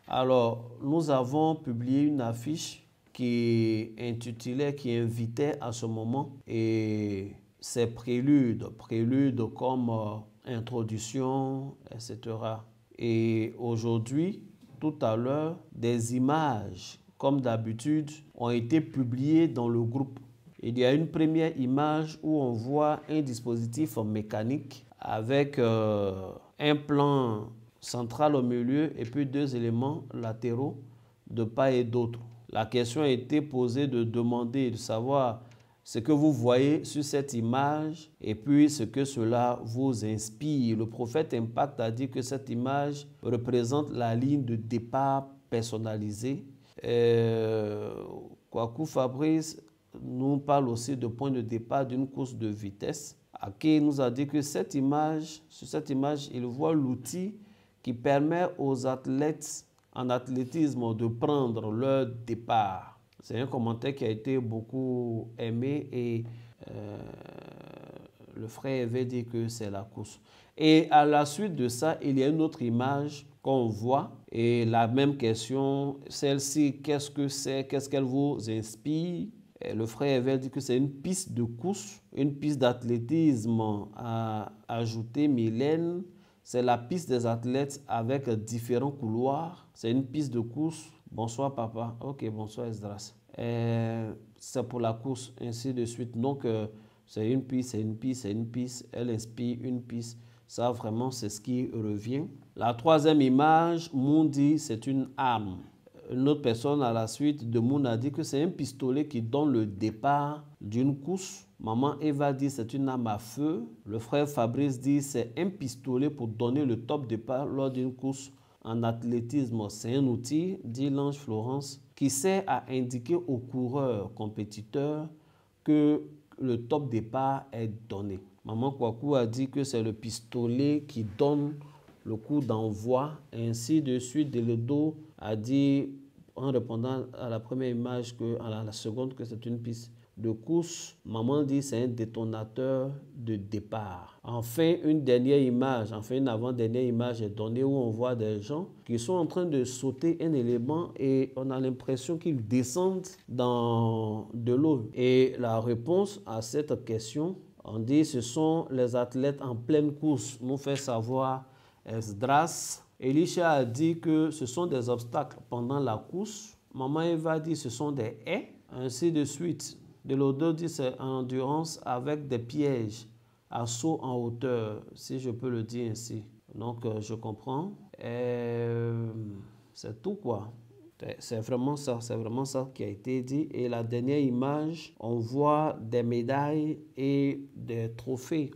Alors, nous avons publié une affiche qui invitait à ce moment, et c'est prélude comme introduction, etc. Et aujourd'hui, tout à l'heure, des images, comme d'habitude, ont été publiées dans le groupe. Il y a une première image où on voit un dispositif mécanique avec un plan central au milieu et puis deux éléments latéraux de part et d'autre. La question a été posée de demander, de savoir ce que vous voyez sur cette image et puis ce que cela vous inspire. Le prophète Impact a dit que cette image représente la ligne de départ personnalisée. Kwaku Fabrice nous parle aussi de point de départ d'une course de vitesse. Ake nous a dit que sur cette image, il voit l'outil qui permet aux athlètes en athlétisme de prendre leur départ. C'est un commentaire qui a été beaucoup aimé et le frère avait dit que c'est la course. Et à la suite de ça, il y a une autre image qu'on voit et la même question, celle-ci, qu'est-ce que c'est, qu'est-ce qu'elle vous inspire? Et le frère avait dit que c'est une piste de course, une piste d'athlétisme a ajouté Mylène. C'est la piste des athlètes avec différents couloirs. C'est une piste de course. Bonsoir papa. Ok, bonsoir Esdras. C'est pour la course, ainsi de suite. Donc, c'est une piste, c'est une piste, c'est une piste. Elle inspire une piste. Ça, vraiment, c'est ce qui revient. La troisième image, Mundi, c'est une arme. Une autre personne à la suite de Moon a dit que c'est un pistolet qui donne le départ d'une course. Maman Eva dit c'est une arme à feu. Le frère Fabrice dit c'est un pistolet pour donner le top départ lors d'une course en athlétisme. C'est un outil, dit l'ange Florence, qui sert à indiquer aux coureurs compétiteurs que le top départ est donné. Maman Kwaku a dit que c'est le pistolet qui donne le coup d'envoi, ainsi de suite. Deledo a dit, en répondant à la première image, à la seconde, que c'est une piste de course. Maman dit c'est un détonateur de départ. Enfin, une avant-dernière image est donnée où on voit des gens qui sont en train de sauter un élément et on a l'impression qu'ils descendent dans de l'eau. Et la réponse à cette question, on dit ce sont les athlètes en pleine course, nous fait savoir Esdras. Elisha a dit que ce sont des obstacles pendant la course. Maman Eva dit que ce sont des haies, ainsi de suite. Delodo dit c'est en endurance avec des pièges à saut en hauteur, si je peux le dire ainsi. Donc je comprends. C'est tout quoi. C'est vraiment ça qui a été dit. Et la dernière image, on voit des médailles et des trophées.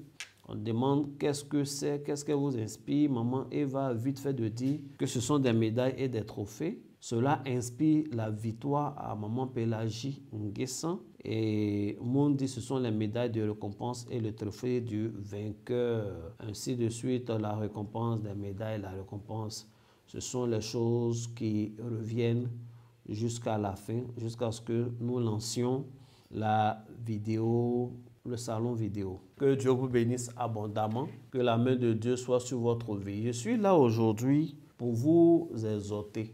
On demande qu'est-ce que c'est, qu'est-ce qu'elle vous inspire. Maman Eva a vite fait de dire que ce sont des médailles et des trophées. Cela inspire la victoire à maman Pélagie Nguessan. Et Moun dit ce sont les médailles de récompense et le trophée du vainqueur. Ainsi de suite, la récompense des médailles, la récompense, ce sont les choses qui reviennent jusqu'à la fin, jusqu'à ce que nous lancions la vidéo, le salon vidéo. Que Dieu vous bénisse abondamment, que la main de Dieu soit sur votre vie. Je suis là aujourd'hui pour vous exhorter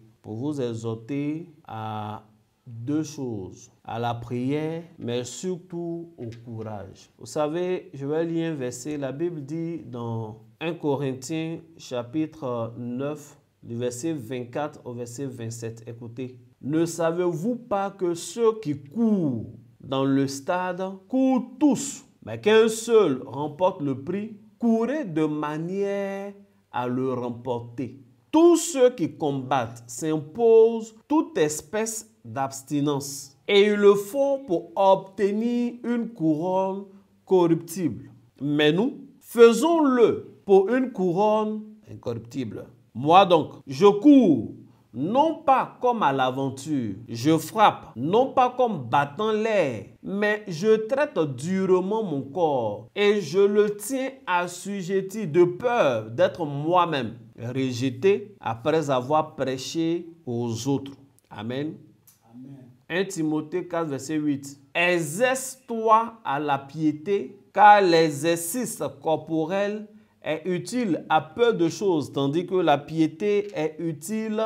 à deux choses, à la prière, mais surtout au courage. Vous savez, je vais lire un verset, la Bible dit dans 1 Corinthiens chapitre 9, du verset 24 au verset 27, écoutez. Ne savez-vous pas que ceux qui courent dans le stade courent tous, mais qu'un seul remporte le prix? Courez de manière à le remporter. Tous ceux qui combattent s'imposent toute espèce d'abstinence et ils le font pour obtenir une couronne corruptible. Mais nous, faisons-le pour une couronne incorruptible. Moi donc, je cours, non pas comme à l'aventure, je frappe, non pas comme battant l'air, mais je traite durement mon corps et je le tiens assujetti de peur d'être moi-même rejeté après avoir prêché aux autres. Amen. Amen. 1 Timothée 4, verset 8. Exerce-toi à la piété, car l'exercice corporel est utile à peu de choses, tandis que la piété est utile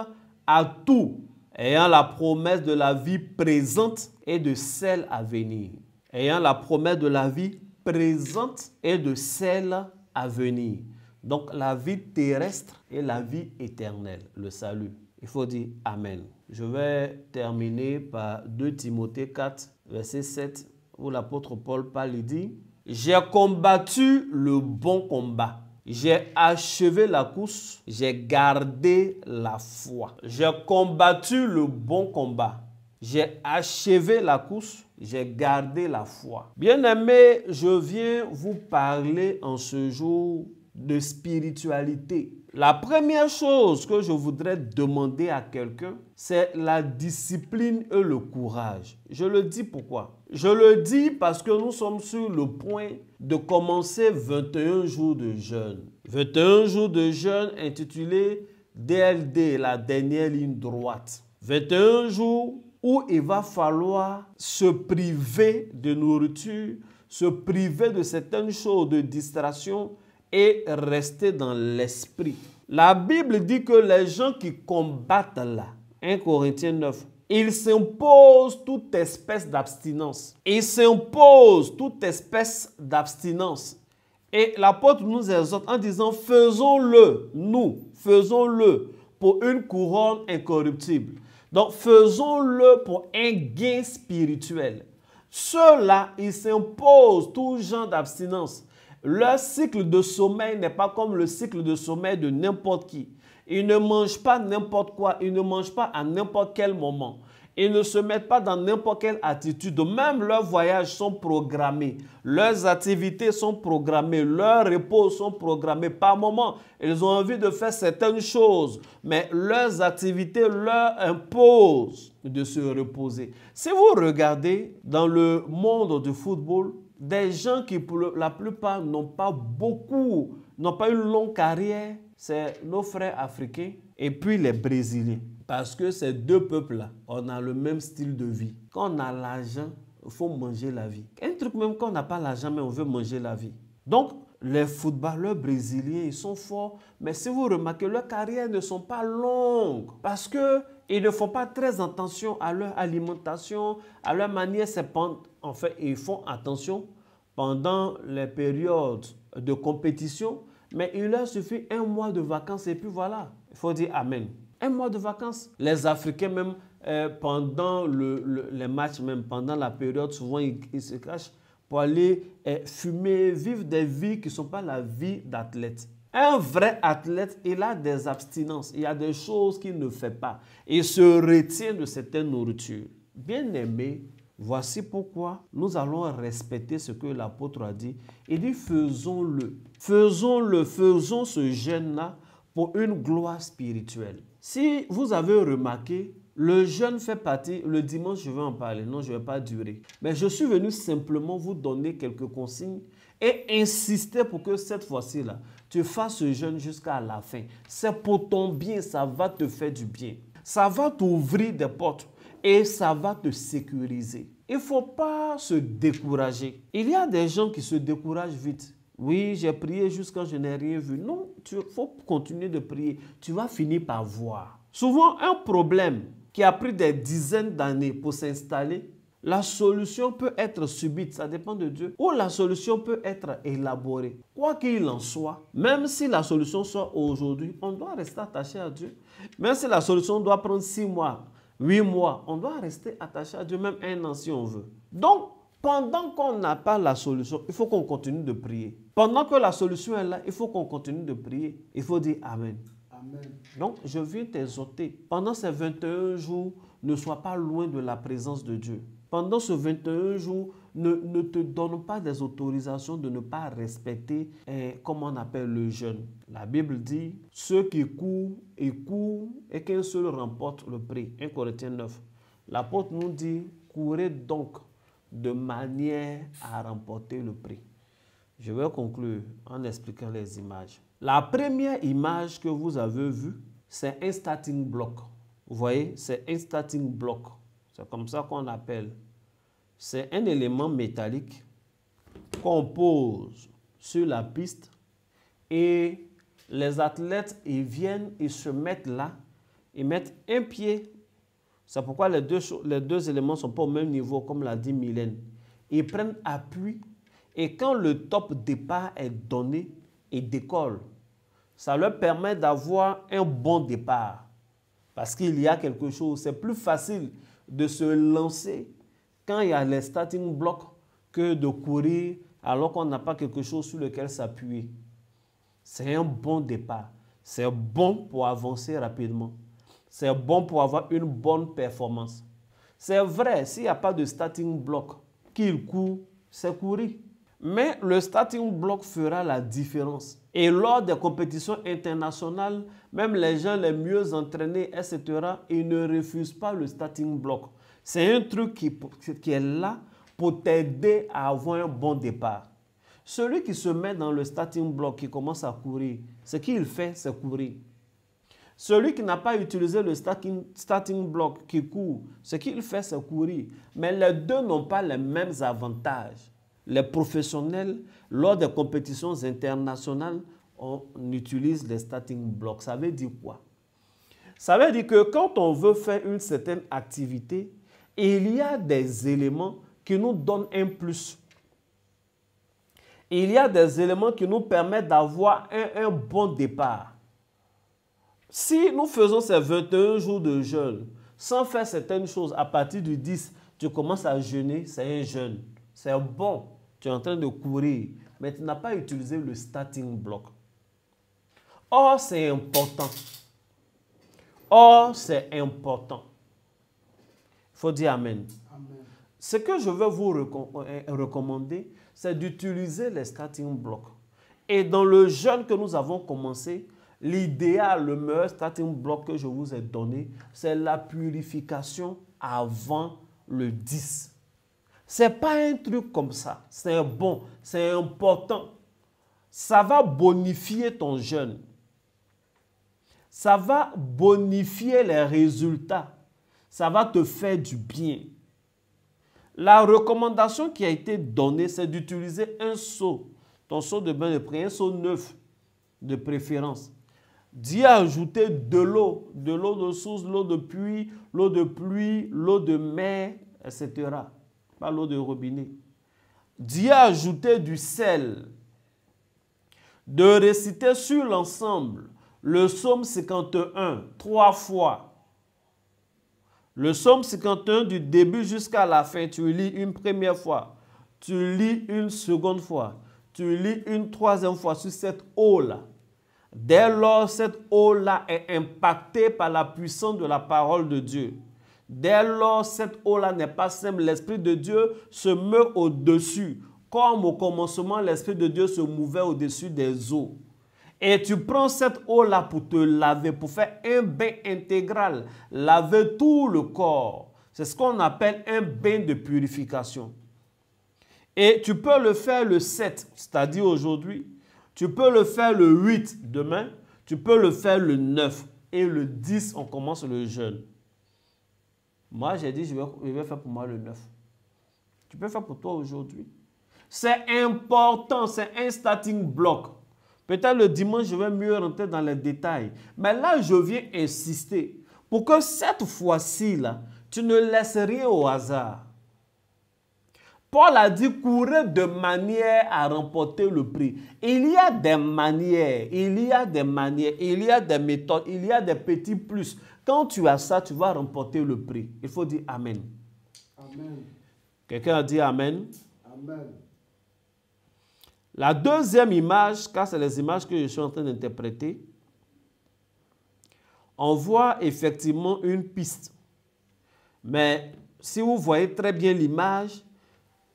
à tout, ayant la promesse de la vie présente et de celle à venir. Ayant la promesse de la vie présente et de celle à venir. Donc la vie terrestre et la vie éternelle, le salut. Il faut dire Amen. Je vais terminer par 2 Timothée 4, verset 7, où l'apôtre Paul parle et dit « J'ai combattu le bon combat. J'ai achevé la course. J'ai gardé la foi. J'ai combattu le bon combat. J'ai achevé la course. J'ai gardé la foi. » Bien-aimés, je viens vous parler en ce jour de spiritualité. La première chose que je voudrais demander à quelqu'un, c'est la discipline et le courage. Je le dis pourquoi? Je le dis parce que nous sommes sur le point de commencer 21 jours de jeûne. 21 jours de jeûne intitulé DLD, la dernière ligne droite. 21 jours où il va falloir se priver de nourriture, se priver de certaines choses, de distraction, et rester dans l'esprit. La Bible dit que les gens qui combattent là, 1 Corinthiens 9, ils s'imposent toute espèce d'abstinence. Ils s'imposent toute espèce d'abstinence. Et l'apôtre nous exhorte en disant, faisons-le, nous, faisons-le pour une couronne incorruptible. Donc, faisons-le pour un gain spirituel. Ceux-là, ils s'imposent tout genre d'abstinence. Leur cycle de sommeil n'est pas comme le cycle de sommeil de n'importe qui. Ils ne mangent pas n'importe quoi, ils ne mangent pas à n'importe quel moment. Ils ne se mettent pas dans n'importe quelle attitude. Même leurs voyages sont programmés, leurs activités sont programmées, leurs repos sont programmés. Par moment, ils ont envie de faire certaines choses, mais leurs activités leur imposent de se reposer. Si vous regardez dans le monde du football, des gens qui, pour la plupart, n'ont pas une longue carrière, c'est nos frères africains et puis les Brésiliens. Parce que ces deux peuples-là, on a le même style de vie. Quand on a l'argent, il faut manger la vie. Un truc même quand on n'a pas l'argent, mais on veut manger la vie. Donc, les footballeurs brésiliens, ils sont forts, mais si vous remarquez, leurs carrières ne sont pas longues parce qu'ils ne font pas très attention à leur alimentation, à leur manière. En fait, ils font attention pendant les périodes de compétition, mais il leur suffit 1 mois de vacances et puis voilà. Il faut dire Amen. 1 mois de vacances. Les Africains même, pendant les matchs, même pendant la période, souvent ils se cachent pour aller fumer, vivre des vies qui ne sont pas la vie d'athlète. Un vrai athlète, il a des abstinences. Il y a des choses qu'il ne fait pas. Il se retient de certaines nourritures. Bien-aimés, voici pourquoi nous allons respecter ce que l'apôtre a dit. Il dit faisons-le. Faisons-le, faisons ce jeûne-là pour une gloire spirituelle. Si vous avez remarqué, le jeûne fait partie, le dimanche je vais en parler, non je ne vais pas durer. Mais je suis venu simplement vous donner quelques consignes et insister pour que cette fois-ci-là, tu fasses ce jeûne jusqu'à la fin. C'est pour ton bien, ça va te faire du bien. Ça va t'ouvrir des portes et ça va te sécuriser. Il ne faut pas se décourager. Il y a des gens qui se découragent vite. Oui, j'ai prié jusqu'à je n'ai rien vu. Non, il faut continuer de prier. Tu vas finir par voir. Souvent, un problème qui a pris des dizaines d'années pour s'installer, la solution peut être subite, ça dépend de Dieu, ou la solution peut être élaborée. Quoi qu'il en soit, même si la solution soit aujourd'hui, on doit rester attaché à Dieu. Même si la solution doit prendre 6 mois, 8 mois, on doit rester attaché à Dieu, même 1 an si on veut. Donc, pendant qu'on n'a pas la solution, il faut qu'on continue de prier. Pendant que la solution est là, il faut qu'on continue de prier. Il faut dire Amen. Amen. Donc, je viens t'exhorter. Pendant ces 21 jours, ne sois pas loin de la présence de Dieu. Pendant ces 21 jours, ne te donne pas des autorisations de ne pas respecter, comme on appelle le jeûne. La Bible dit, ceux qui courent et qu'un seul remporte le prix. 1 Corinthiens 9. L'apôtre nous dit, courez donc de manière à remporter le prix. Je vais conclure en expliquant les images. La première image que vous avez vue, c'est un starting block. Vous voyez, c'est un starting block. C'est comme ça qu'on appelle. C'est un élément métallique qu'on pose sur la piste et les athlètes, ils viennent, ils se mettent là Ils mettent un pied. C'est pourquoi les deux éléments ne sont pas au même niveau, comme l'a dit Mylène. Ils prennent appui et quand le top départ est donné, ils décollent. Ça leur permet d'avoir un bon départ. Parce qu'il y a quelque chose. C'est plus facile de se lancer quand il y a les starting blocks que de courir alors qu'on n'a pas quelque chose sur lequel s'appuyer. C'est un bon départ. C'est bon pour avancer rapidement. C'est bon pour avoir une bonne performance. C'est vrai, s'il n'y a pas de starting block, qu'il court, c'est courir. Mais le starting block fera la différence. Et lors des compétitions internationales, même les gens les mieux entraînés, etc., ils ne refusent pas le starting block. C'est un truc qui est là pour t'aider à avoir un bon départ. Celui qui se met dans le starting block, qui commence à courir, ce qu'il fait, c'est courir. Celui qui n'a pas utilisé le starting block, qui court, ce qu'il fait, c'est courir. Mais les deux n'ont pas les mêmes avantages. Les professionnels, lors des compétitions internationales, on utilise les starting blocks. Ça veut dire quoi? Ça veut dire que quand on veut faire une certaine activité, il y a des éléments qui nous donnent un plus. Il y a des éléments qui nous permettent d'avoir un bon départ. Si nous faisons ces 21 jours de jeûne, sans faire certaines choses, à partir du 10, tu commences à jeûner, c'est un jeûne. C'est bon, tu es en train de courir, mais tu n'as pas utilisé le starting block. Or, c'est important. Or, c'est important. Il faut dire Amen. Amen. Ce que je veux vous recommander, c'est d'utiliser les starting blocks. Et dans le jeûne que nous avons commencé, l'idéal, le meilleur starting block que je vous ai donné, c'est la purification avant le 10. Ce n'est pas un truc comme ça. C'est bon, c'est important. Ça va bonifier ton jeûne. Ça va bonifier les résultats. Ça va te faire du bien. La recommandation qui a été donnée, c'est d'utiliser un seau, ton seau de bain de prière, un seau neuf de préférence. D'y ajouter de l'eau de source, l'eau de pluie, l'eau de mer, etc. Pas l'eau de robinet. D'y ajouter du sel. De réciter sur l'ensemble le psaume 51 3 fois. Le psaume 51 du début jusqu'à la fin, tu lis une première fois, tu lis une seconde fois, tu lis une troisième fois sur cette eau-là. Dès lors, cette eau-là est impactée par la puissance de la parole de Dieu. Dès lors, cette eau-là n'est pas simple. L'Esprit de Dieu se meut au-dessus. Comme au commencement, l'Esprit de Dieu se mouvait au-dessus des eaux. Et tu prends cette eau-là pour te laver, pour faire un bain intégral, laver tout le corps. C'est ce qu'on appelle un bain de purification. Et tu peux le faire le 7, c'est-à-dire aujourd'hui. Tu peux le faire le 8 demain. Tu peux le faire le 9. Et le 10, on commence le jeûne. Moi, j'ai dit, je vais faire pour moi le 9. Tu peux faire pour toi aujourd'hui. C'est important, c'est un starting block. Peut-être le dimanche, je vais mieux rentrer dans les détails. Mais là, je viens insister pour que cette fois-ci, là, tu ne laisses rien au hasard. Paul a dit courir de manière à remporter le prix. Il y a des manières, il y a des méthodes, il y a des petits plus. Quand tu as ça, tu vas remporter le prix. Il faut dire Amen. Amen. Quelqu'un a dit Amen? Amen. La deuxième image, car c'est les images que je suis en train d'interpréter, on voit effectivement une piste. Mais si vous voyez très bien l'image,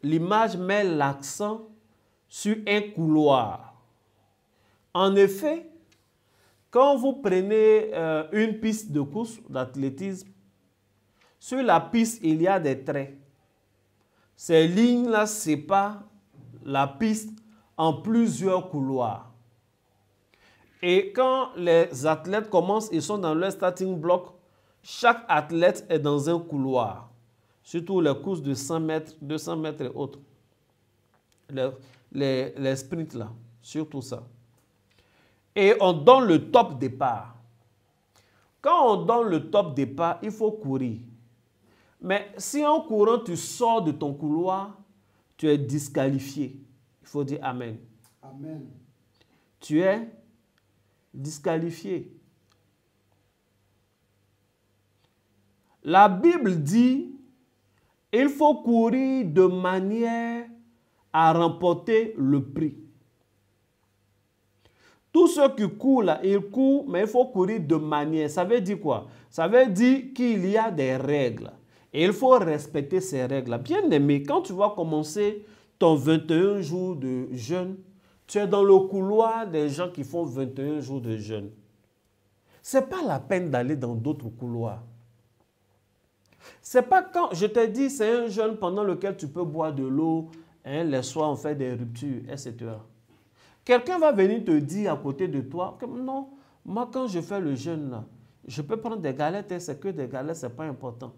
l'image met l'accent sur un couloir. En effet, quand vous prenez une piste de course d'athlétisme, sur la piste, il y a des traits. Ces lignes-là séparent la piste en plusieurs couloirs. Et quand les athlètes commencent, ils sont dans leur starting block, chaque athlète est dans un couloir. Surtout les courses de 100 mètres, 200 mètres et autres. Les sprints là, surtout ça. Et on donne le top départ. Quand on donne le top départ, il faut courir. Mais si en courant, tu sors de ton couloir, tu es disqualifié. Il faut dire Amen. Amen. Tu es disqualifié. La Bible dit, il faut courir de manière à remporter le prix. Tous ceux qui courent là, ils courent, mais il faut courir de manière. Ça veut dire quoi? Ça veut dire qu'il y a des règles. Et il faut respecter ces règles. Bien aimé, quand tu vas commencer ton 21 jours de jeûne, tu es dans le couloir des gens qui font 21 jours de jeûne. Ce n'est pas la peine d'aller dans d'autres couloirs. C'est pas quand je te dis, c'est un jeûne pendant lequel tu peux boire de l'eau, hein, les soirs on fait des ruptures, etc. Quelqu'un va venir te dire à côté de toi que non, moi quand je fais le jeûne là, je peux prendre des galettes et c'est que des galettes, c'est pas important.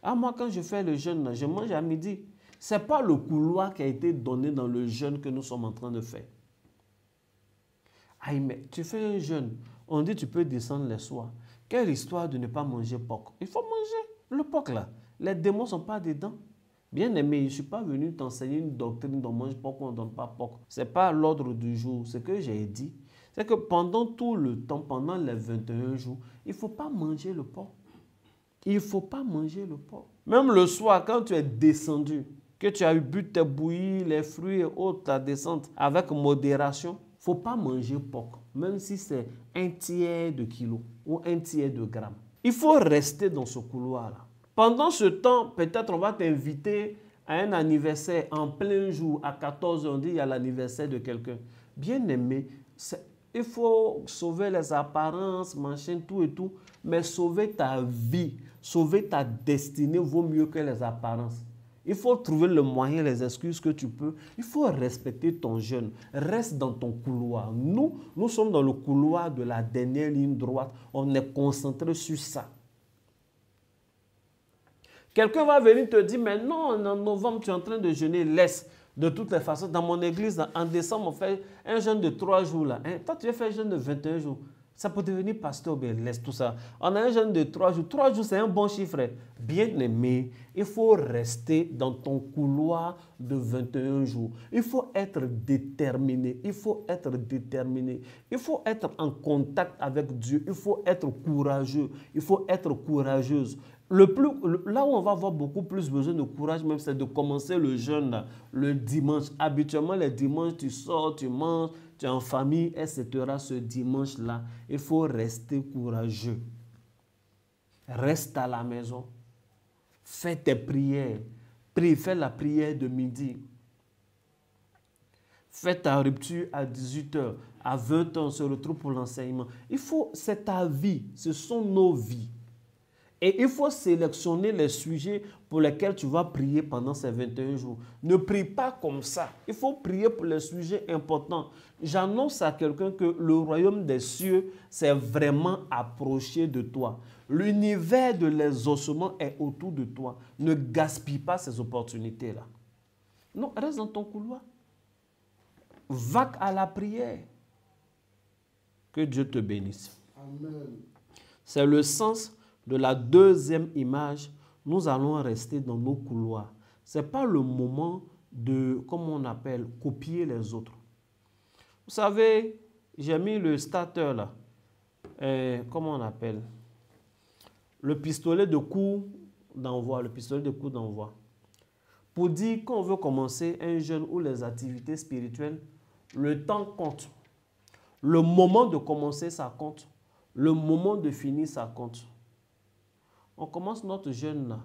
Ah, moi quand je fais le jeûne là, je mange à midi. Ce n'est pas le couloir qui a été donné dans le jeûne que nous sommes en train de faire. Aïe, mais tu fais un jeûne, on dit tu peux descendre les soirs. Quelle histoire de ne pas manger porc? Il faut manger le porc là. Les démons ne sont pas dedans. Bien aimé, je ne suis pas venu t'enseigner une doctrine dont on mange porc ou on ne donne pas porc. Ce n'est pas l'ordre du jour. Ce que j'ai dit, c'est que pendant tout le temps, pendant les 21 jours, il ne faut pas manger le porc. Il ne faut pas manger le porc. Même le soir, quand tu es descendu, que tu as bu tes bouillies, les fruits et autres, ta descente avec modération, il ne faut pas manger porc, même si c'est un tiers de kilo ou un tiers de gramme. Il faut rester dans ce couloir-là. Pendant ce temps, peut-être on va t'inviter à un anniversaire en plein jour, à 14h, on dit il y a l'anniversaire de quelqu'un. Bien aimé, il faut sauver les apparences, machin, tout et tout, mais sauver ta vie, sauver ta destinée vaut mieux que les apparences. Il faut trouver le moyen, les excuses que tu peux. Il faut respecter ton jeûne. Reste dans ton couloir. Nous sommes dans le couloir de la dernière ligne droite. On est concentré sur ça. Quelqu'un va venir te dire, mais non, en novembre, tu es en train de jeûner, laisse. De toutes les façons, dans mon église, en décembre, on fait un jeûne de 3 jours. Là. Hein? Toi, tu as fait un jeûne de 21 jours. Ça peut devenir pasteur, bien, laisse tout ça. On a un jeûne de 3 jours. 3 jours, c'est un bon chiffre. Bien aimé, il faut rester dans ton couloir de 21 jours. Il faut être déterminé. Il faut être déterminé. Il faut être en contact avec Dieu. Il faut être courageux. Il faut être courageuse. Là où on va avoir beaucoup plus besoin de courage, même, c'est de commencer le jeûne là, le dimanche. Habituellement, les dimanches, tu sors, tu manges, tu es en famille, etc. Ce dimanche-là, il faut rester courageux. Reste à la maison. Fais tes prières. Prie, fais la prière de midi. Fais ta rupture à 18h. À 20h, on se retrouve pour l'enseignement. C'est ta vie. Ce sont nos vies. Et il faut sélectionner les sujets pour lesquels tu vas prier pendant ces 21 jours. Ne prie pas comme ça. Il faut prier pour les sujets importants. J'annonce à quelqu'un que le royaume des cieux s'est vraiment approché de toi. L'univers de l'exaucement est autour de toi. Ne gaspille pas ces opportunités-là. Non, reste dans ton couloir. Va à la prière. Que Dieu te bénisse. Amen. C'est le sens de la deuxième image. Nous allons rester dans nos couloirs. Ce n'est pas le moment de, comment on appelle, copier les autres. Vous savez, j'ai mis le starter là. Comment on appelle? Le pistolet de coup d'envoi. Le pistolet de coup d'envoi. Pour dire qu'on veut commencer un jeûne ou les activités spirituelles, le temps compte. Le moment de commencer, ça compte. Le moment de finir, ça compte. On commence notre jeûne là,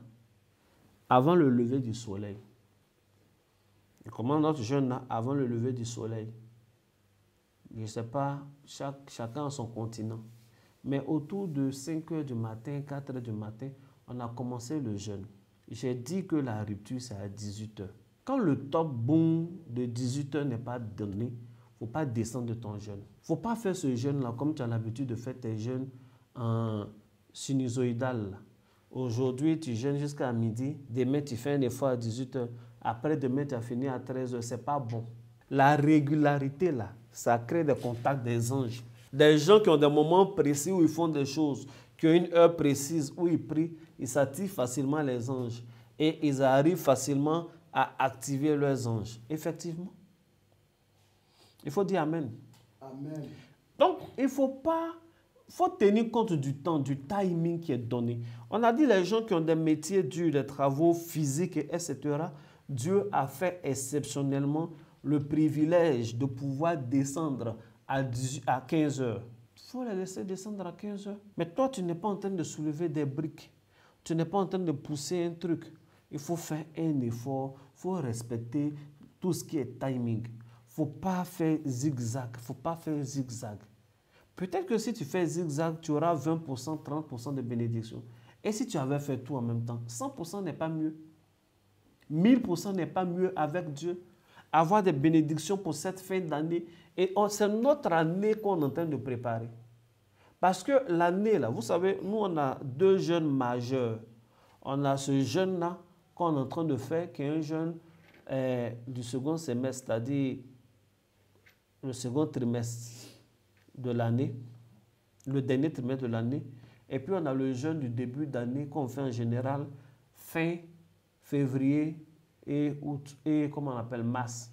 avant le lever du soleil. On commence notre jeûne là, avant le lever du soleil. Je ne sais pas, chacun a son continent. Mais autour de 5 h du matin, 4 h du matin, on a commencé le jeûne. J'ai dit que la rupture, c'est à 18 h. Quand le top boom de 18 h n'est pas donné, il ne faut pas descendre de ton jeûne. Il ne faut pas faire ce jeûne-là comme tu as l'habitude de faire tes jeûnes en sinusoïdal. Aujourd'hui, tu jeûnes jusqu'à midi. Demain, tu fais un effort à 18 h. Après, demain, tu as fini à 13 h. Ce n'est pas bon. La régularité, là, ça crée des contacts des anges. Des gens qui ont des moments précis où ils font des choses. qui ont une heure précise où ils prient, ils s'activent facilement les anges et ils arrivent facilement à activer leurs anges. Effectivement. Il faut dire Amen. Amen. Donc, il faut tenir compte du temps, du timing qui est donné. On a dit les gens qui ont des métiers durs, des travaux physiques, etc. Dieu a fait exceptionnellement le privilège de pouvoir descendre à 15 heures. Il faut les laisser descendre à 15 heures. Mais toi, tu n'es pas en train de soulever des briques. Tu n'es pas en train de pousser un truc. Il faut faire un effort. Il faut respecter tout ce qui est timing. Il ne faut pas faire zigzag. Il ne faut pas faire zigzag. Peut-être que si tu fais zigzag, tu auras 20%, 30% de bénédiction. Et si tu avais fait tout en même temps, 100% n'est pas mieux. 1000% n'est pas mieux avec Dieu. Avoir des bénédictions pour cette fin d'année. Et c'est notre année qu'on est en train de préparer. Parce que l'année, là, vous savez, nous, on a 2 jeûnes majeurs. On a ce jeûne-là qu'on est en train de faire, qui est un jeûne du second semestre, c'est-à-dire le second trimestre de l'année, le dernier trimestre de l'année. Et puis, on a le jeûne du début d'année qu'on fait en général fin février et août, et comment on appelle, mars.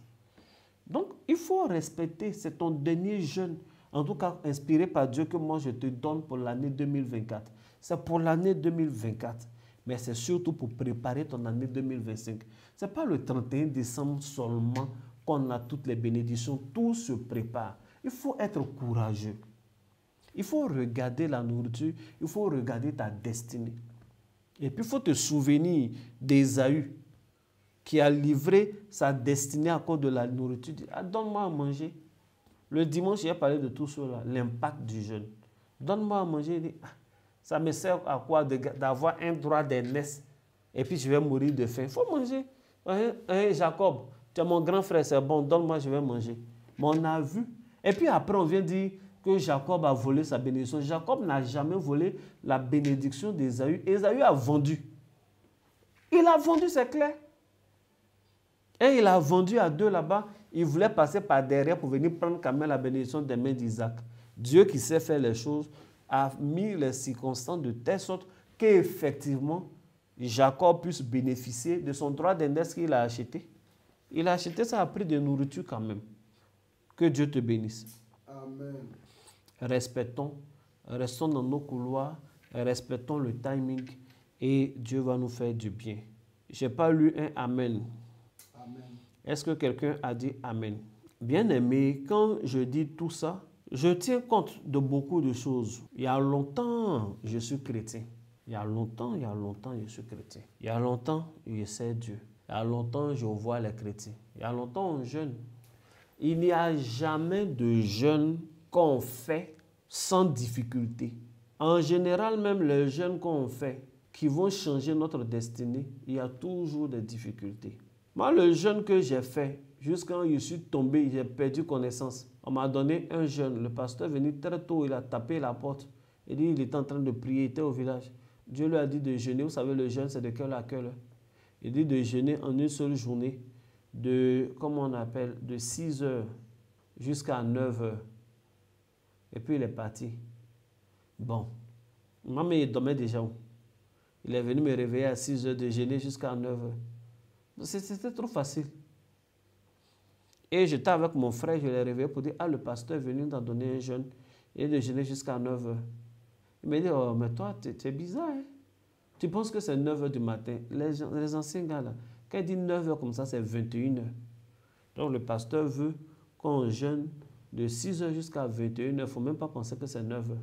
Donc, il faut respecter, c'est ton dernier jeûne, en tout cas inspiré par Dieu que moi je te donne pour l'année 2024. C'est pour l'année 2024, mais c'est surtout pour préparer ton année 2025. Ce n'est pas le 31 décembre seulement qu'on a toutes les bénédictions, tout se prépare. Il faut être courageux. Il faut regarder la nourriture, il faut regarder ta destinée. Et puis il faut te souvenir d'Ésaü, qui a livré sa destinée à cause de la nourriture. Il dit, ah, donne-moi à manger. Le dimanche, j'ai parlé de tout cela, l'impact du jeûne. Donne-moi à manger. Il dit, ah, ça me sert à quoi d'avoir un droit d'aînesse et puis je vais mourir de faim. Il faut manger. Jacob, tu es mon grand frère, c'est bon, donne-moi, je vais manger. Mais on a vu. Et puis après, on vient dire que Jacob a volé sa bénédiction. Jacob n'a jamais volé la bénédiction d'Ésaü. Ésaü a vendu. Il a vendu, c'est clair. Et il a vendu à 2 là-bas. Il voulait passer par derrière pour venir prendre quand même la bénédiction des mains d'Isaac. Dieu qui sait faire les choses a mis les circonstances de telle sorte qu'effectivement, Jacob puisse bénéficier de son droit d'aînesse qu'il a acheté. Il a acheté ça à prix de nourriture quand même. Que Dieu te bénisse. Amen. Respectons, restons dans nos couloirs, respectons le timing et Dieu va nous faire du bien. Je n'ai pas lu un Amen. Amen. Est-ce que quelqu'un a dit Amen? Bien-aimé, quand je dis tout ça, je tiens compte de beaucoup de choses. Il y a longtemps, je suis chrétien. Il y a longtemps, je suis chrétien. Il y a longtemps, je sais Dieu. Il y a longtemps, je vois les chrétiens. Il y a longtemps, on jeûne. Il n'y a jamais de jeûne qu'on fait sans difficulté. En général, même les jeûnes qu'on fait, qui vont changer notre destinée, il y a toujours des difficultés. Moi, le jeûne que j'ai fait, jusqu'à quand je suis tombé, j'ai perdu connaissance. On m'a donné un jeûne. Le pasteur est venu très tôt, il a tapé la porte. Il dit, il était en train de prier, il était au village. Dieu lui a dit de jeûner. Vous savez, le jeûne, c'est de quelle heure à quelle heure? Il dit de jeûner en une seule journée, comment on appelle, de 6 heures jusqu'à 9 heures. Et puis, il est parti. Bon. Maman, il dormait déjà où? Il est venu me réveiller à 6 heures de jeûner jusqu'à 9 heures. C'était trop facile. Et j'étais avec mon frère, je l'ai réveillé pour dire, ah, le pasteur est venu d'en donner un jeûne et de jeûner jusqu'à 9 heures. Il m'a dit, oh, mais toi, tu es bizarre, hein? Tu penses que c'est 9 heures du matin. Les anciens gars, là, quand il dit 9 heures comme ça, c'est 21 heures. Donc, le pasteur veut qu'on jeûne de 6 heures jusqu'à 21 heures. Il ne faut même pas penser que c'est 9 heures.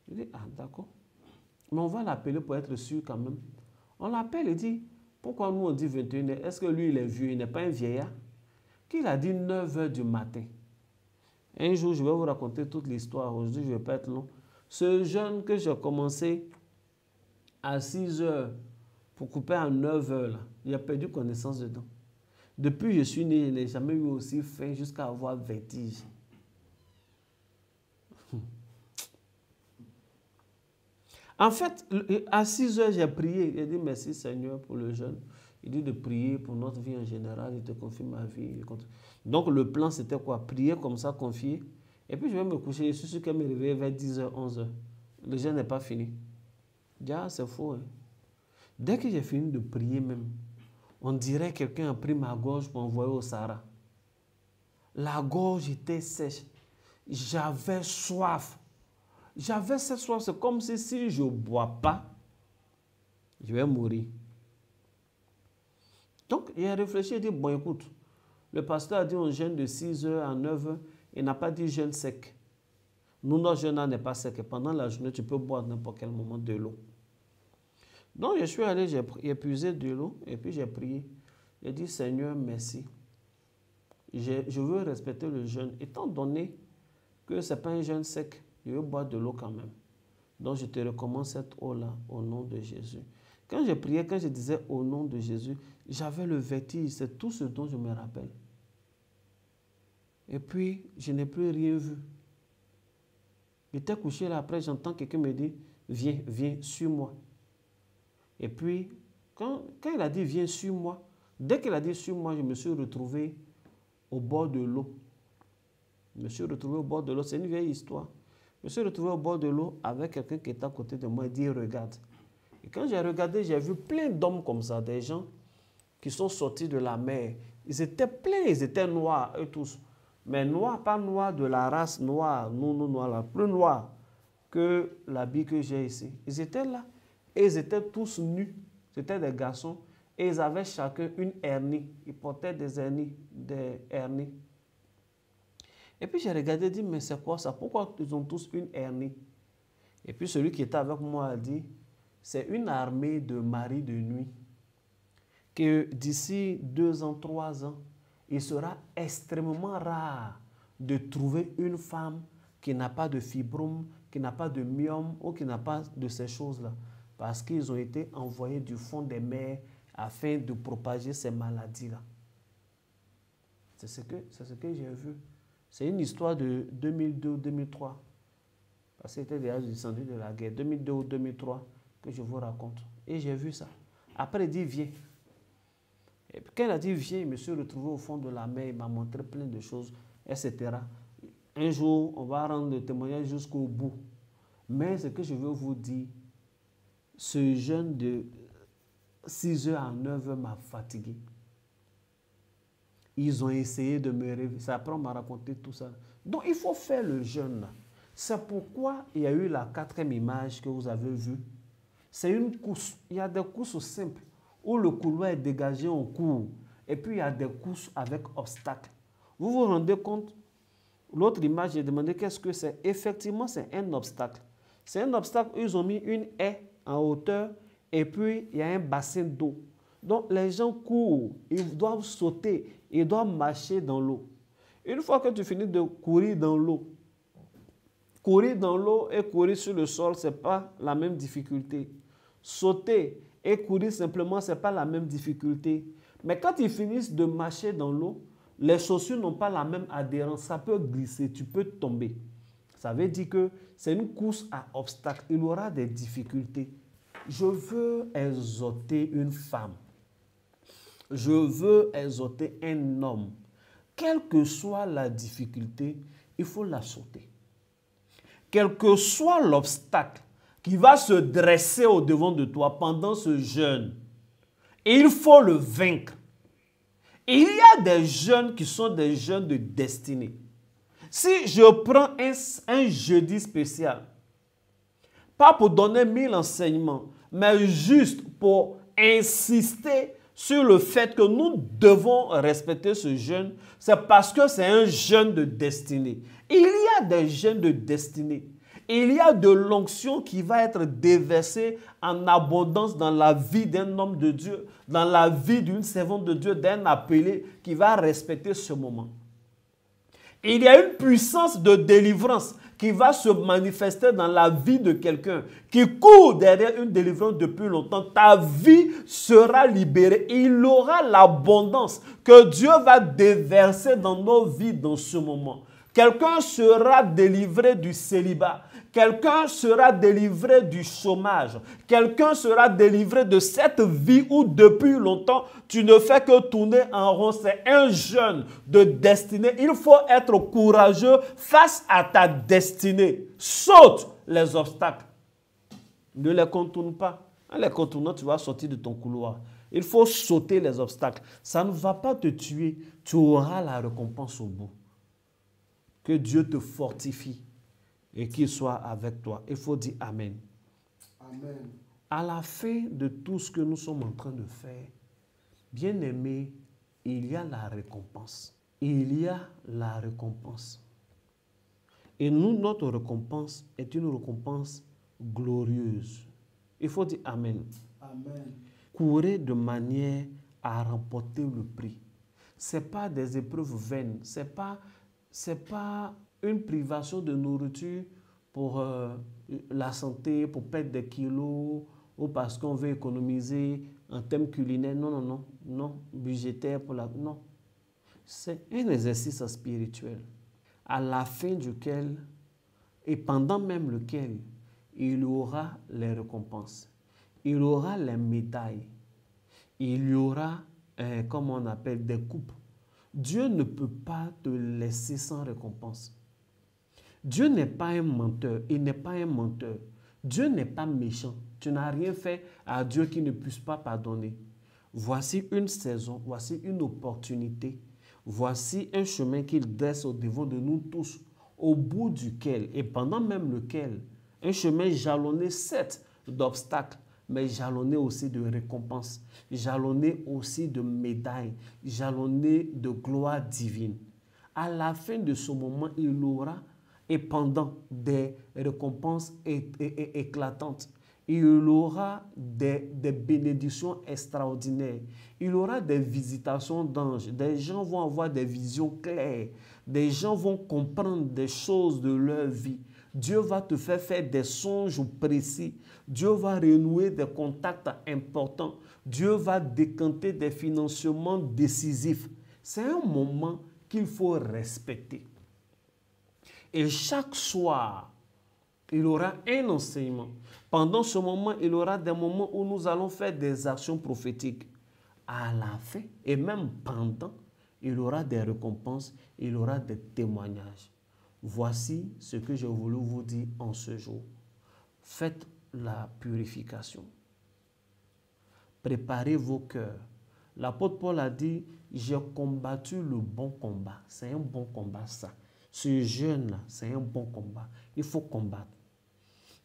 Je dis, ah, d'accord. Mais on va l'appeler pour être sûr quand même. On l'appelle et dit, pourquoi nous on dit 21 heures? Est-ce que lui, il est vieux? Il n'est pas un vieillard? Qu'il a dit 9 heures du matin. Un jour, je vais vous raconter toute l'histoire. Aujourd'hui, je ne vais pas être long. Ce jeûne que j'ai commencé à 6 heures pour couper à 9 heures, là, il a perdu connaissance dedans. Depuis que je suis né, je n'ai jamais eu aussi faim jusqu'à avoir vertige. En fait, à 6 heures, j'ai prié. J'ai dit merci Seigneur pour le jeûne. Il dit de prier pour notre vie en général. Il te confie ma vie. Donc le plan, c'était quoi? Prier comme ça, confier. Et puis je vais me coucher. Je suis sûr qu'elle me réveille vers 10h, 11h. Le jeûne n'est pas fini. Ah, c'est faux. Hein? Dès que j'ai fini de prier même, on dirait que quelqu'un a pris ma gorge pour envoyer au Sahara. La gorge était sèche. J'avais soif. J'avais cette soif. C'est comme si je ne bois pas, je vais mourir. Donc, il a réfléchi et dit, bon, écoute, le pasteur a dit on jeûne de 6 heures à 9 heures. Il n'a pas dit jeûne sec. Nous, notre jeûne n'est pas sec. Pendant la journée, tu peux boire à n'importe quel moment de l'eau. Donc, je suis allé, j'ai épuisé de l'eau et puis j'ai prié. J'ai dit, Seigneur, merci. Je veux respecter le jeûne. Étant donné que ce n'est pas un jeûne sec, je veux boire de l'eau quand même. Donc, je te recommande cette eau-là au nom de Jésus. Quand je priais, quand je disais au nom de Jésus, j'avais le vertige. C'est tout ce dont je me rappelle. Et puis, je n'ai plus rien vu. J'étais couché là, après, j'entends quelqu'un me dire, viens, viens, suis-moi. Et puis, quand il a dit, viens, suis-moi, dès qu'il a dit, suis-moi, je me suis retrouvé au bord de l'eau. Je me suis retrouvé au bord de l'eau. C'est une vieille histoire. Je me suis retrouvé au bord de l'eau avec quelqu'un qui était à côté de moi et dit, regarde. Et quand j'ai regardé, j'ai vu plein d'hommes comme ça, des gens qui sont sortis de la mer. Ils étaient pleins, ils étaient noirs, eux tous. Mais noirs, pas noirs de la race noire, nous noirs là, plus noirs que l'habit que j'ai ici. Ils étaient là et ils étaient tous nus. C'était des garçons et ils avaient chacun une hernie. Ils portaient des hernies. Et puis j'ai regardé et dit, mais c'est quoi ça? Pourquoi ils ont tous une hernie? Et puis celui qui était avec moi a dit, c'est une armée de maris de nuit que d'ici 2 ans, 3 ans, il sera extrêmement rare de trouver une femme qui n'a pas de fibrome, qui n'a pas de myome ou qui n'a pas de ces choses-là. Parce qu'ils ont été envoyés du fond des mers afin de propager ces maladies-là. C'est ce que j'ai vu. C'est une histoire de 2002 ou 2003. Parce que c'était déjà descendu de la guerre. 2002 ou 2003 que je vous raconte. Et j'ai vu ça. Après, il dit, viens. Et puis, quand il a dit, viens, je me suis retrouvé au fond de la mer. Il m'a montré plein de choses, etc. Un jour, on va rendre le témoignage jusqu'au bout. Mais ce que je veux vous dire, ce jeûne de 6 heures à 9 heures m'a fatigué. Ils ont essayé de me réveiller. Après, on m'a raconté tout ça. Donc, il faut faire le jeûne. C'est pourquoi il y a eu la 4e image que vous avez vue. C'est une course. Il y a des courses simples où le couloir est dégagé en cours. Et puis, il y a des courses avec obstacles. Vous vous rendez compte? L'autre image, j'ai demandé qu'est-ce que c'est. Effectivement, c'est un obstacle. C'est un obstacle où ils ont mis une haie en hauteur et puis il y a un bassin d'eau. Donc, les gens courent, ils doivent sauter, ils doivent marcher dans l'eau. Une fois que tu finis de courir dans l'eau et courir sur le sol, ce n'est pas la même difficulté. Sauter et courir simplement, ce n'est pas la même difficulté. Mais quand ils finissent de marcher dans l'eau, les chaussures n'ont pas la même adhérence. Ça peut glisser, tu peux tomber. Ça veut dire que c'est une course à obstacles. Il y aura des difficultés. Je veux exhorter une femme. Je veux exhorter un homme. Quelle que soit la difficulté, il faut la sauter. Quel que soit l'obstacle qui va se dresser au-devant de toi pendant ce jeûne, il faut le vaincre. Il y a des jeûnes qui sont des jeûnes de destinée. Si je prends un jeudi spécial, pas pour donner 1000 enseignements, mais juste pour insister sur le fait que nous devons respecter ce jeûne, c'est parce que c'est un jeûne de destinée. Il y a des jeûnes de destinée. Il y a de l'onction qui va être déversée en abondance dans la vie d'un homme de Dieu, dans la vie d'une servante de Dieu, d'un appelé qui va respecter ce moment. Il y a une puissance de délivrance qui va se manifester dans la vie de quelqu'un qui court derrière une délivrance depuis longtemps. Ta vie sera libérée. Il aura l'abondance que Dieu va déverser dans nos vies dans ce moment. Quelqu'un sera délivré du célibat. Quelqu'un sera délivré du chômage. Quelqu'un sera délivré de cette vie où depuis longtemps, tu ne fais que tourner en rond. C'est un jeûne de destinée. Il faut être courageux face à ta destinée. Saute les obstacles Ne les contourne pas. En les contournant, tu vas sortir de ton couloir. Il faut sauter les obstacles. Ça ne va pas te tuer. Tu auras la récompense au bout. Que Dieu te fortifie et qu'il soit avec toi. Il faut dire Amen. Amen. À la fin de tout ce que nous sommes en train de faire, bien-aimé, il y a la récompense. Il y a la récompense. Et nous, notre récompense est une récompense glorieuse. Il faut dire Amen. Amen. Courez de manière à remporter le prix. Ce n'est pas des épreuves vaines. Ce n'est pas une privation de nourriture pour la santé, pour perdre des kilos ou parce qu'on veut économiser en termes culinaires. Non, non, non. Non, budgétaire pour la... Non. C'est un exercice spirituel à la fin duquel et pendant même lequel il y aura les récompenses. Il y aura les médailles. Il y aura, comme on appelle, des coupes. Dieu ne peut pas te laisser sans récompense. Dieu n'est pas un menteur. Il n'est pas un menteur. Dieu n'est pas méchant. Tu n'as rien fait à Dieu qui ne puisse pas pardonner. Voici une saison, voici une opportunité. Voici un chemin qu'il dresse au devant de nous tous, au bout duquel et pendant même lequel, un chemin jalonné certes d'obstacles, mais jalonné aussi de récompenses, jalonné aussi de médailles, jalonné de gloire divine. À la fin de ce moment, il aura, et pendant, des récompenses éclatantes. Il aura des bénédictions extraordinaires. Il aura des visitations d'anges. Des gens vont avoir des visions claires. Des gens vont comprendre des choses de leur vie. Dieu va te faire des songes précis. Dieu va renouer des contacts importants. Dieu va décanter des financements décisifs. C'est un moment qu'il faut respecter. Et chaque soir, il aura un enseignement. Pendant ce moment, il y aura des moments où nous allons faire des actions prophétiques. À la fin, et même pendant, il y aura des récompenses, il y aura des témoignages. Voici ce que j'ai voulu vous dire en ce jour. Faites la purification. Préparez vos cœurs. L'apôtre Paul a dit, j'ai combattu le bon combat. C'est un bon combat ça. Ce jeûne-là, c'est un bon combat. Il faut combattre.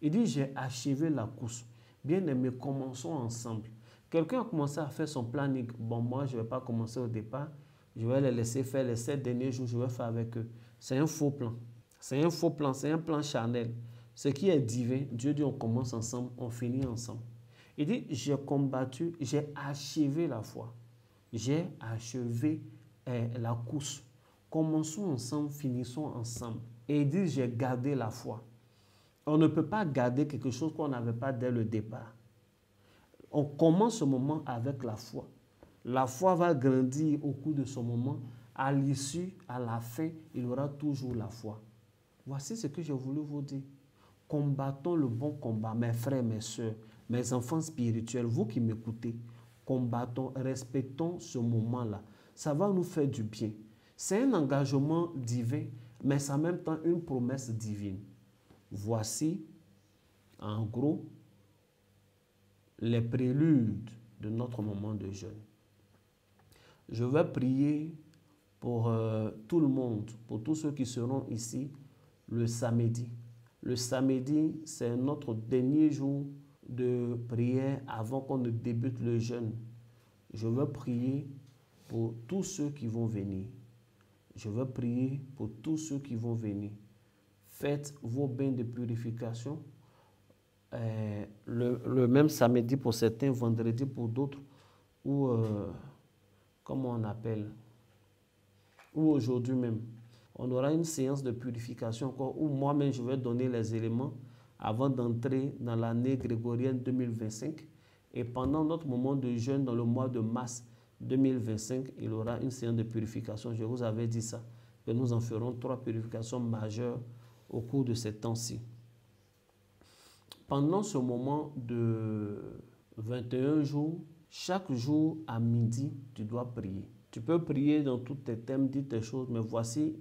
Il dit, j'ai achevé la course. Bien-aimés, commençons ensemble. Quelqu'un a commencé à faire son planning. Bon, moi, je ne vais pas commencer au départ. Je vais les laisser faire les 7 derniers jours. Je vais faire avec eux. C'est un faux plan. C'est un faux plan. C'est un plan charnel. Ce qui est divin, Dieu dit, on commence ensemble, on finit ensemble. Il dit, j'ai combattu, j'ai achevé la foi. J'ai achevé la course. Commençons ensemble, finissons ensemble. Et il dit, j'ai gardé la foi. On ne peut pas garder quelque chose qu'on n'avait pas dès le départ. On commence ce moment avec la foi. La foi va grandir au cours de ce moment. À l'issue, à la fin, il y aura toujours la foi. Voici ce que j'ai voulu vous dire. Combattons le bon combat, mes frères, mes soeurs, mes enfants spirituels, vous qui m'écoutez. Combattons, respectons ce moment-là. Ça va nous faire du bien. C'est un engagement divin, mais c'est en même temps une promesse divine. Voici, en gros, les préludes de notre moment de jeûne. Je vais prier pour tout le monde, pour tous ceux qui seront ici le samedi. Le samedi, c'est notre dernier jour de prière avant qu'on ne débute le jeûne. Je vais prier pour tous ceux qui vont venir. Je vais prier pour tous ceux qui vont venir. Faites vos bains de purification. Le même samedi pour certains, vendredi pour d'autres, ou comment on appelle, ou aujourd'hui même. On aura une séance de purification encore où moi-même je vais donner les éléments avant d'entrer dans l'année grégorienne 2025. Et pendant notre moment de jeûne dans le mois de mars 2025, il y aura une séance de purification. Je vous avais dit ça, que nous en ferons 3 purifications majeures au cours de ces temps-ci. Pendant ce moment de 21 jours, chaque jour à midi, tu dois prier. Tu peux prier dans tous tes thèmes, dire tes choses, mais voici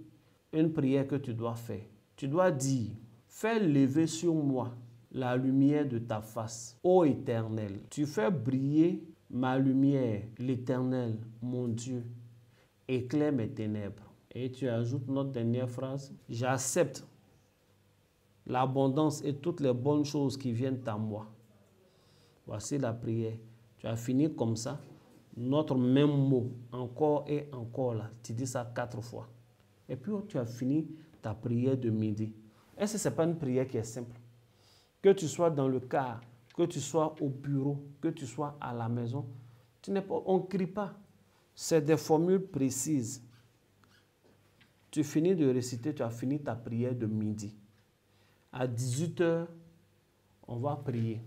une prière que tu dois faire. Tu dois dire, fais lever sur moi la lumière de ta face. Ô Éternel, tu fais briller ma lumière, l'Éternel, mon Dieu, éclaire mes ténèbres. Et tu ajoutes notre dernière phrase. J'accepte l'abondance et toutes les bonnes choses qui viennent à moi. Voici la prière. Tu as fini comme ça. Notre même mot, encore et encore là. Tu dis ça 4 fois. Et puis tu as fini ta prière de midi. Est-ce que ce n'est pas une prière qui est simple? Que tu sois dans le car, que tu sois au bureau, que tu sois à la maison, on ne crie pas. C'est des formules précises. Tu finis de réciter, tu as fini ta prière de midi. À 18h, on va prier.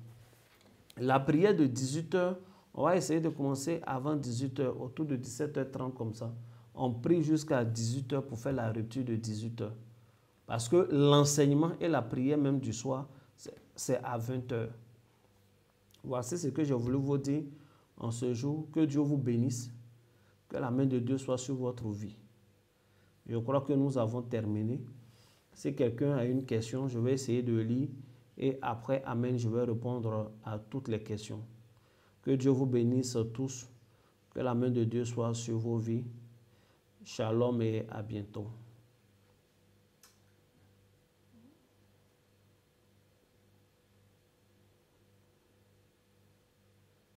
La prière de 18h, on va essayer de commencer avant 18h, autour de 17h30 comme ça. On prie jusqu'à 18h pour faire la rupture de 18h. Parce que l'enseignement et la prière même du soir, c'est à 20h. Voici ce que j'ai voulu vous dire en ce jour. Que Dieu vous bénisse. Que la main de Dieu soit sur votre vie. Je crois que nous avons terminé. Si quelqu'un a une question, je vais essayer de lire. Et après, amen, je vais répondre à toutes les questions. Que Dieu vous bénisse tous. Que la main de Dieu soit sur vos vies. Shalom et à bientôt.